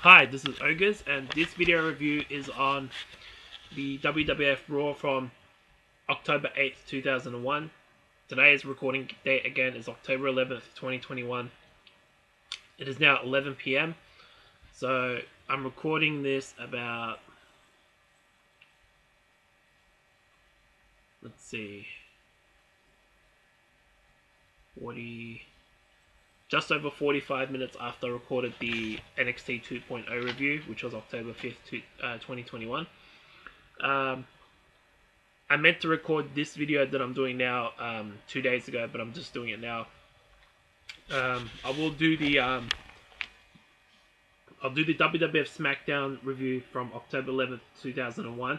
Hi, this is Ogres, and this video review is on the WWF Raw from October 8th, 2001. Today's recording date again is October 11th, 2021. It is now 11 p.m. So I'm recording this about, let's see, just over 45 minutes after I recorded the NXT 2.0 review, which was October 5th, 2021. I meant to record this video that I'm doing now 2 days ago, but I'm just doing it now. I will do the I'll do the WWF SmackDown review from October 11th, 2001.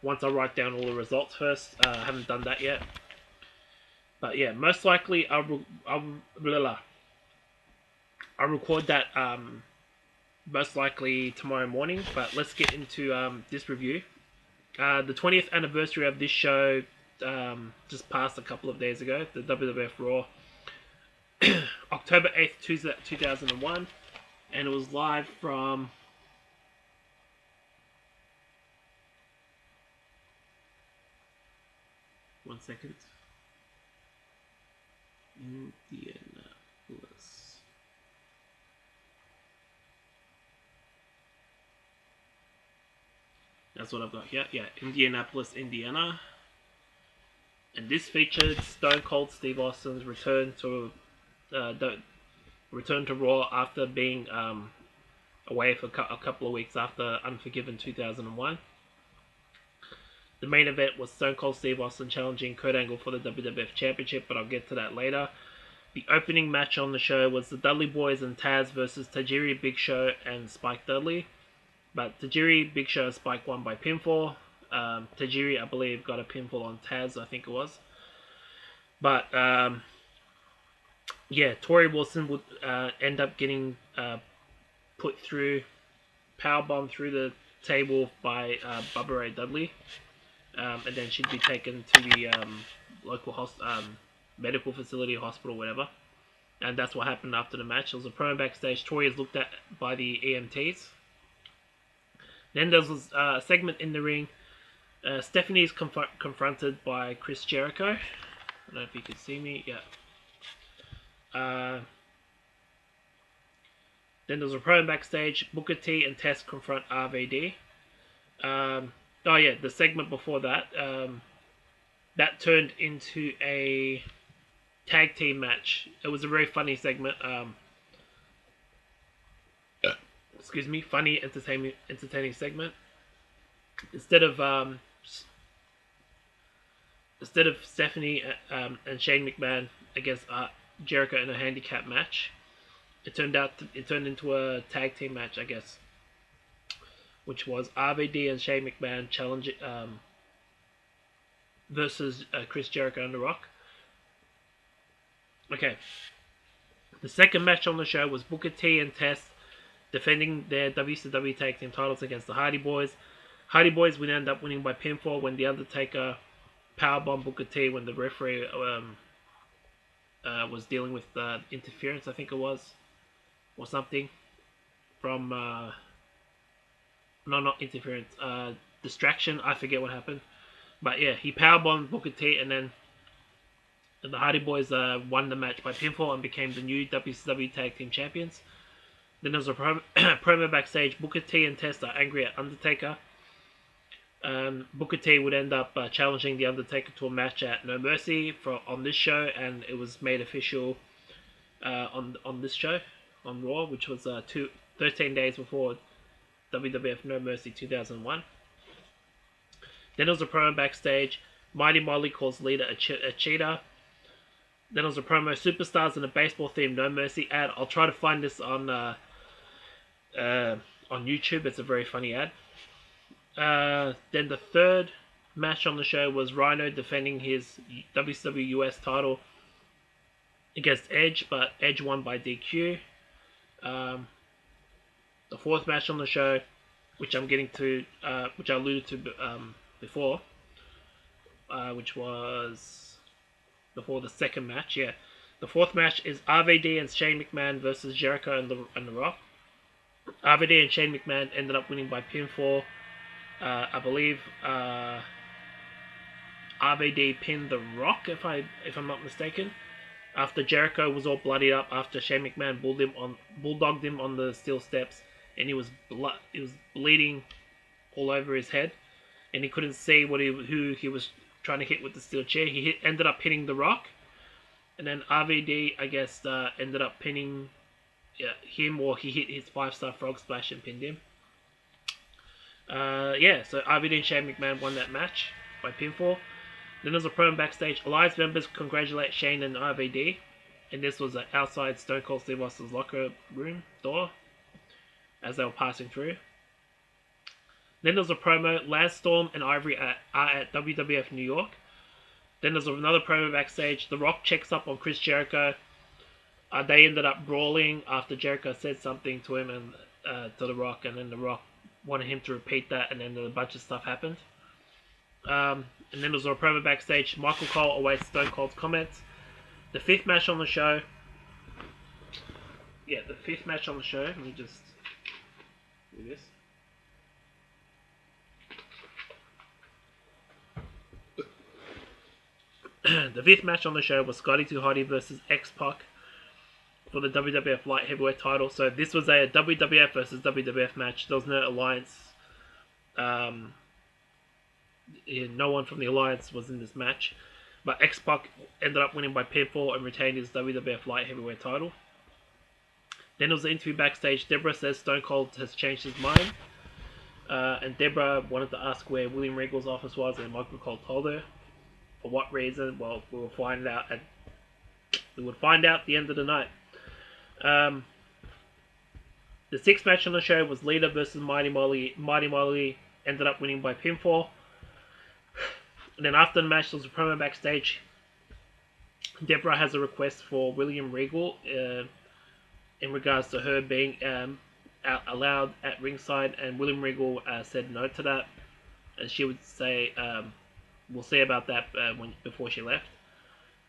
Once I write down all the results first. I haven't done that yet. But yeah, most likely I'll record that most likely tomorrow morning. But let's get into this review. The 20th anniversary of this show just passed a couple of days ago. The WWF Raw, October 8th, 2001, and it was live from Indianapolis. That's what I've got here. Yeah, Indianapolis, Indiana. And this featured Stone Cold Steve Austin's return to Raw after being away for a couple of weeks after Unforgiven 2001. The main event was Stone Cold Steve Austin challenging Kurt Angle for the WWF Championship, but I'll get to that later. The opening match on the show was the Dudley Boys and Taz versus Tajiri, Big Show, and Spike Dudley. But Tajiri, Big Show, Spike won by pinfall. Tajiri, I believe, got a pinfall on Taz, I think it was. But, yeah, Torrie Wilson would end up getting put through, powerbomb through the table by Bubba Ray Dudley. And then she'd be taken to the local medical facility, hospital, whatever. And that's what happened after the match. There was a promo backstage. Torrie is looked at by the EMTs. Then there was a segment in the ring. Stephanie is confronted by Chris Jericho. I don't know if you can see me. Yeah. Then there's a promo backstage. Booker T and Tess confront RVD. Oh yeah, the segment before that. That turned into a tag team match. It was a very funny segment. Excuse me, funny, entertaining segment. Instead of Stephanie and Shane McMahon against Jericho in a handicap match, it turned into a tag team match, I guess, which was RVD and Shane McMahon challenging versus Chris Jericho and The Rock. Okay, the second match on the show was Booker T and Tess defending their WCW Tag Team titles against the Hardy Boys. Hardy Boys would end up winning by pinfall when The Undertaker powerbombed Booker T when the referee was dealing with interference, I think it was, or something from no, not interference, distraction. I forget what happened, but yeah, he powerbombed Booker T, and then the Hardy Boys won the match by pinfall and became the new WCW Tag Team Champions. Then there was a promo backstage. Booker T and Test are angry at Undertaker. Booker T would end up challenging The Undertaker to a match at No Mercy on this show, and it was made official on this show, on Raw, which was 13 days before WWF No Mercy 2001. Then there was a promo backstage. Mighty Molly calls Lita a cheater. Then there was a promo, Superstars and a baseball-themed No Mercy ad. I'll try to find this on YouTube. It's a very funny ad. Then the third match on the show was Rhino defending his WCW US title against Edge, but Edge won by DQ. The fourth match on the show, which I'm getting to, which I alluded to before, which was before the second match. Yeah, the fourth match is RVD and Shane McMahon versus Jericho and the Rock. RVD and Shane McMahon ended up winning by pinfall. I believe RVD pinned The Rock, if I'm not mistaken, after Jericho was all bloodied up after Shane McMahon bulldogged him on the steel steps, and he was bleeding all over his head, and he couldn't see who he was trying to hit with the steel chair. He ended up hitting The Rock, and then RVD, I guess, ended up pinning him, or he hit his 5-star frog splash and pinned him. So RVD and Shane McMahon won that match by pinfall. Then there's a promo backstage. Alliance members congratulate Shane and RVD, and this was outside Stone Cold Steve Austin's locker room door as they were passing through. Then there's a promo. Lance Storm and Ivory are at WWF New York. Then there's another promo backstage. The Rock checks up on Chris Jericho. They ended up brawling after Jericho said something to him and to The Rock, and then The Rock wanted him to repeat that, and then a bunch of stuff happened. And then there was a promo backstage. Michael Cole awaits Stone Cold's comments. The fifth match on the show. Let me just do this. The fifth match on the show was Scotty 2 Hotty versus X-Pac for the WWF Light Heavyweight title. So this was a WWF versus WWF match. There was no alliance. No one from the alliance was in this match, but X-Pac ended up winning by pinfall and retained his WWF Light Heavyweight title. Then there was an interview backstage. Deborah says Stone Cold has changed his mind, and Deborah wanted to ask where William Regal's office was, and Michael Cole told her. For what reason? Well, we will find out. We would find out at the end of the night. The sixth match on the show was Lita versus Mighty Molly. Mighty Molly ended up winning by pinfall. And then after the match, there was a promo backstage. Deborah has a request for William Regal in regards to her being allowed at ringside, and William Regal said no to that. And she would say, we'll see about that before she left.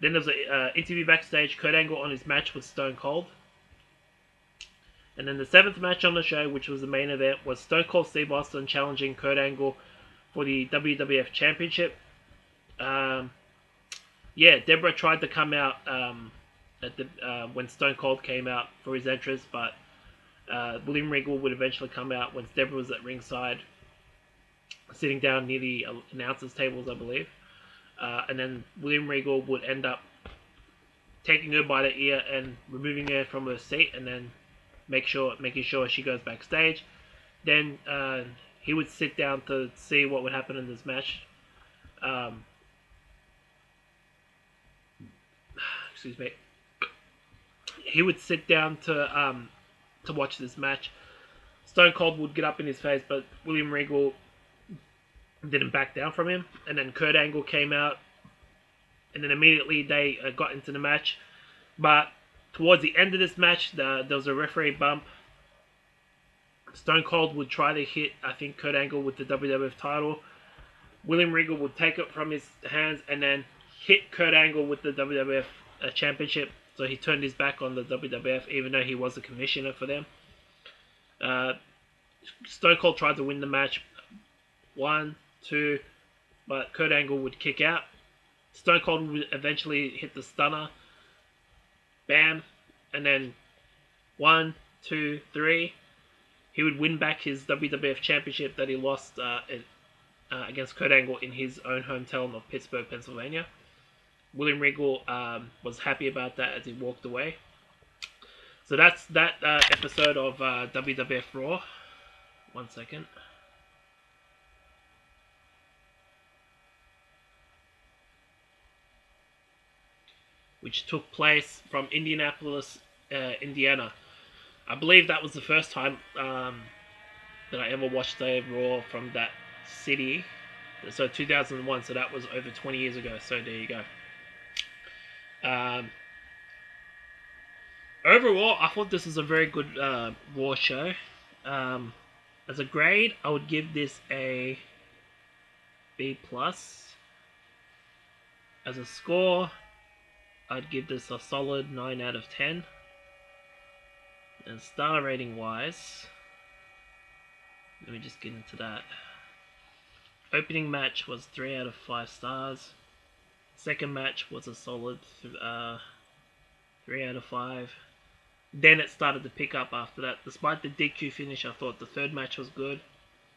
Then there was an interview backstage, Kurt Angle on his match with Stone Cold. And then the seventh match on the show, which was the main event, was Stone Cold Steve Austin challenging Kurt Angle for the WWF Championship. Deborah tried to come out when Stone Cold came out for his entrance, but William Regal would eventually come out once Deborah was at ringside, sitting down near the announcers' tables, I believe. And then William Regal would end up taking her by the ear and removing her from her seat, and then making sure she goes backstage. Then he would sit down to see what would happen in this match. Excuse me. He would sit down to watch this match. Stone Cold would get up in his face, but William Regal didn't back down from him. And then Kurt Angle came out, and then immediately they got into the match. But towards the end of this match, there was a referee bump. Stone Cold would try to hit, I think, Kurt Angle with the WWF title. William Regal would take it from his hands and then hit Kurt Angle with the WWF Championship. So he turned his back on the WWF, even though he was a commissioner for them. Stone Cold tried to win the match. 1, 2, but Kurt Angle would kick out. Stone Cold would eventually hit the stunner. Bam. And then 1, 2, 3. He would win back his WWF Championship that he lost against Kurt Angle in his own hometown of Pittsburgh, Pennsylvania. William Regal was happy about that as he walked away. So that's that episode of WWF Raw. 1 second. Which took place from Indianapolis, Indiana. I believe that was the first time that I ever watched a Raw from that city. So 2001, so that was over 20 years ago. So there you go. Overall, I thought this was a very good Raw show. As a grade, I would give this a B+. As a score, I'd give this a solid 9 out of 10. And star rating wise, Let me just get into that. Opening match was 3 out of 5 stars. Second match was a solid 3 out of 5. Then it started to pick up after that. Despite the DQ finish, I thought the third match was good.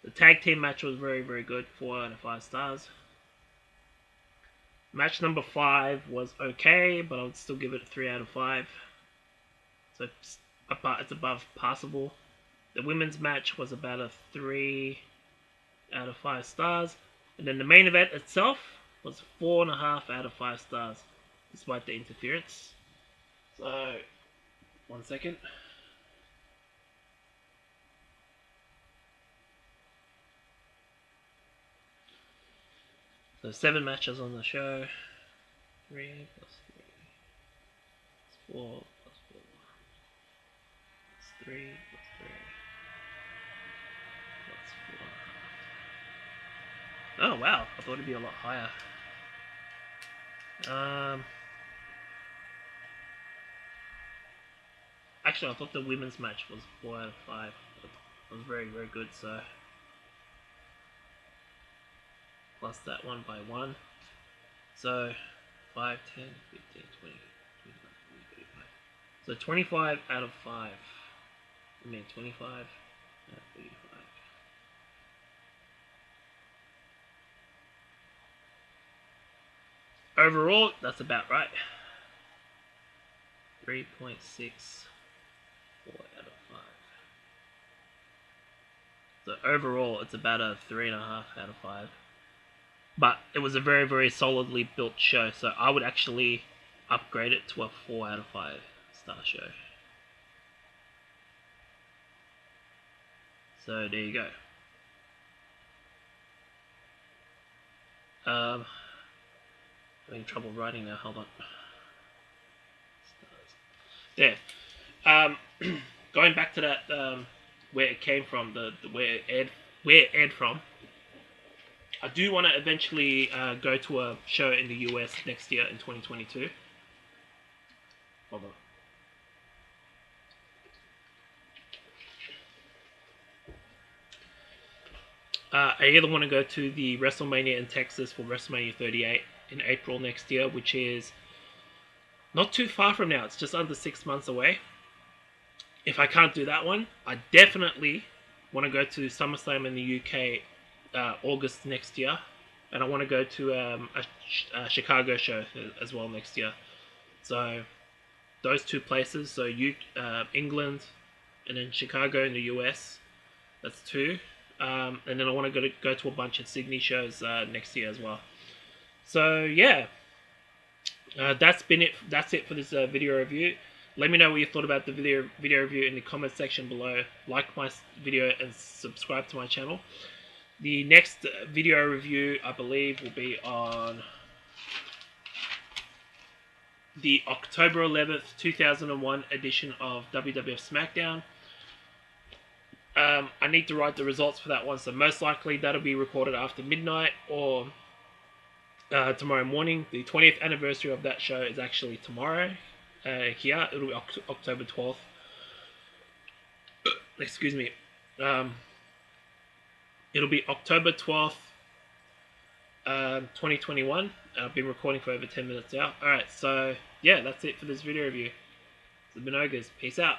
The tag team match was very, very good. 4 out of 5 stars. Match number 5 was okay, but I would still give it a 3 out of 5. So it's above passable. The women's match was about a 3 out of 5 stars. And then the main event itself was 4.5 out of 5 stars, despite the interference. So, 1 second. So 7 matches on the show. 3 plus 3 plus 4 plus 4 plus 3 plus 3 plus 4. Oh wow, I thought it'd be a lot higher. Actually, I thought the women's match was 4 out of 5. It was very, very good, so plus that one by 1. So 5, 10, 15, 20, 25, 35. So 25 out of 5. I mean 25 out of 35. Overall, that's about right. 3.64 out of 5. So overall, it's about a 3.5 out of 5. But it was a very, very solidly built show, so I would actually upgrade it to a 4 out of 5 star show. So there you go. I'm having trouble writing now, hold on. There. Going back to that, where it came from, where it aired from. I do want to eventually go to a show in the US next year in 2022. Hold on. I either want to go to the WrestleMania in Texas for WrestleMania 38 in April next year, which is not too far from now. It's just under 6 months away. If I can't do that one, I definitely want to go to SummerSlam in the UK August next year. And I want to go to a Chicago show as well next year. So those 2 places, so England and then Chicago in the US. That's 2. And then I want to go to a bunch of Sydney shows next year as well. So yeah, that's it for this video review. Let me know what you thought about the video review in the comment section below. Like my video and subscribe to my channel. The next video review, I believe, will be on the October 11th, 2001 edition of WWF SmackDown. I need to write the results for that one, so most likely that'll be recorded after midnight or tomorrow morning. The 20th anniversary of that show is actually tomorrow. Here, it'll be October 12th. Excuse me. It'll be October 12th, 2021. I've been recording for over 10 minutes now. Alright, so yeah, that's it for this video review. It's been Ogres. Peace out.